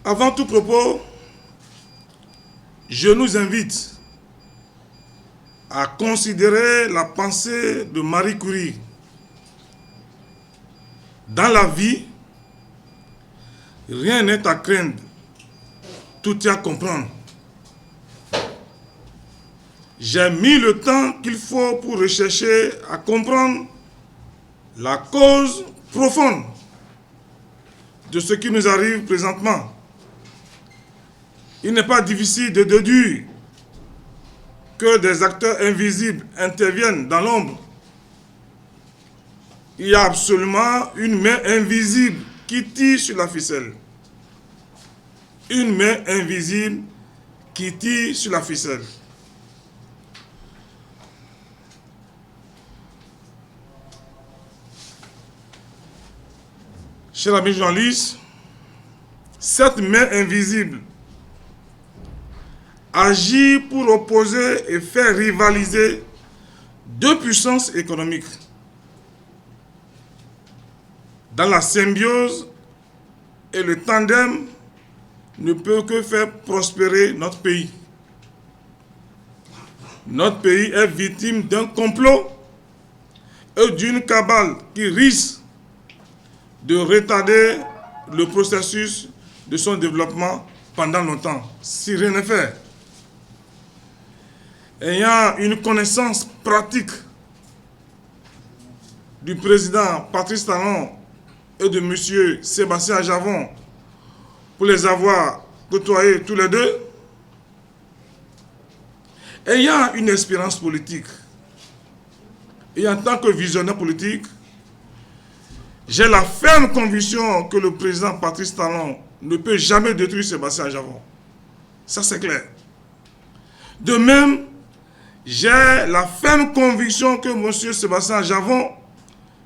Avant tout propos, je nous invite à considérer la pensée de Marie Curie. Dans la vie, rien n'est à craindre, tout est à comprendre. J'ai mis le temps qu'il faut pour rechercher à comprendre la cause profonde de ce qui nous arrive présentement. Il n'est pas difficile de déduire que des acteurs invisibles interviennent dans l'ombre. Il y a absolument une main invisible qui tire sur la ficelle. Une main invisible qui tire sur la ficelle. Cher ami journaliste, cette main invisible agit pour opposer et faire rivaliser deux puissances économiques. Dans la symbiose et le tandem ne peut que faire prospérer notre pays. Notre pays est victime d'un complot et d'une cabale qui risque de retarder le processus de son développement pendant longtemps, si rien n'est fait. Ayant une connaissance pratique du président Patrice Talon et de M. Sébastien Ajavon, pour les avoir côtoyés tous les deux, ayant une expérience politique et en tant que visionnaire politique, j'ai la ferme conviction que le président Patrice Talon ne peut jamais détruire Sébastien Ajavon. Ça, c'est clair. De même, j'ai la ferme conviction que M. Sébastien Ajavon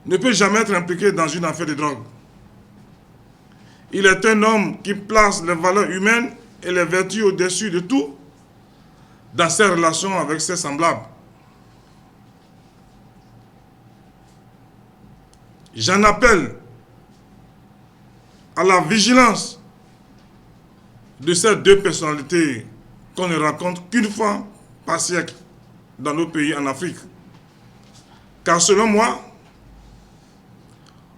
ne peut jamais être impliqué dans une affaire de drogue. Il est un homme qui place les valeurs humaines et les vertus au-dessus de tout dans ses relations avec ses semblables. J'en appelle à la vigilance de ces deux personnalités qu'on ne rencontre qu'une fois par siècle dans nos pays en Afrique. Car selon moi,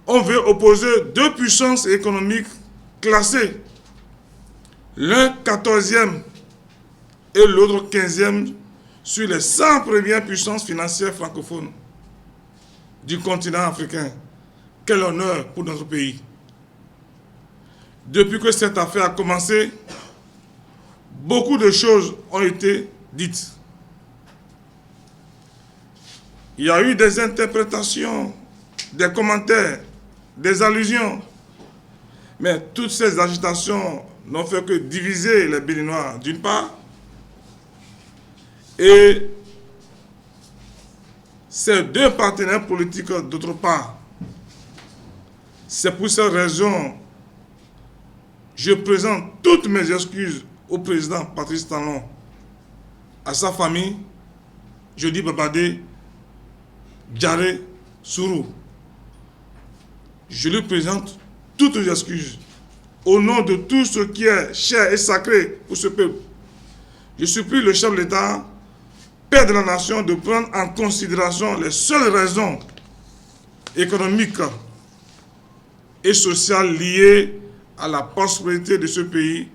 on veut opposer deux puissances économiques classées, l'un 14e et l'autre 15e sur les 100 premières puissances financières francophones du continent africain. Quel honneur pour notre pays. Depuis que cette affaire a commencé, beaucoup de choses ont été dites. Il y a eu des interprétations, des commentaires, des allusions. Mais toutes ces agitations n'ont fait que diviser les Béninois d'une part et ces deux partenaires politiques d'autre part. C'est pour cette raison que je présente toutes mes excuses au président Patrice Talon, à sa famille, je dis Babadé, Djaré, Sourou. Je lui présente toutes les excuses au nom de tout ce qui est cher et sacré pour ce peuple. Je supplie le chef de l'État, père de la nation, de prendre en considération les seules raisons économiques et sociales liées à la prospérité de ce pays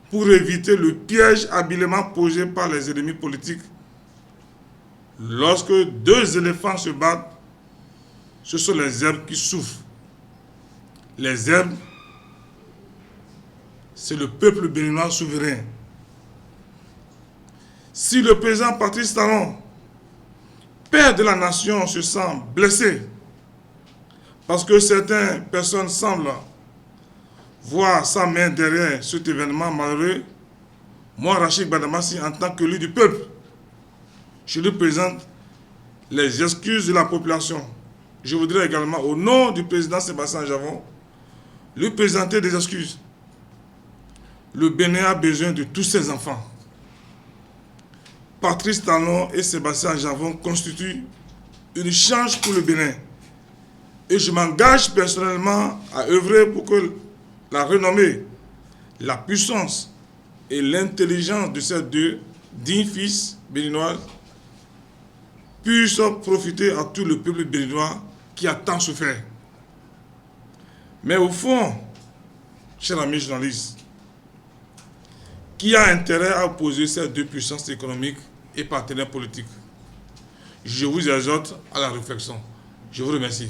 pour éviter le piège habilement posé par les ennemis politiques. Lorsque deux éléphants se battent, ce sont les herbes qui souffrent. Les herbes, c'est le peuple béninois souverain. Si le président Patrice Talon, père de la nation, se sent blessé, parce que certaines personnes semblent voir sa main derrière cet événement malheureux, moi, Rachid Badamassi, en tant que l'élu du peuple, je lui présente les excuses de la population. Je voudrais également, au nom du président Sébastien Ajavon, lui présenter des excuses. Le Bénin a besoin de tous ses enfants. Patrice Talon et Sébastien Ajavon constituent une chance pour le Bénin. Et je m'engage personnellement à œuvrer pour que la renommée, la puissance et l'intelligence de ces deux dignes fils béninoises puissent profiter à tout le peuple béninois qui a tant souffert. Mais au fond, chers amis journalistes, qui a intérêt à opposer ces deux puissances économiques et partenaires politiques? Je vous exhorte à la réflexion. Je vous remercie.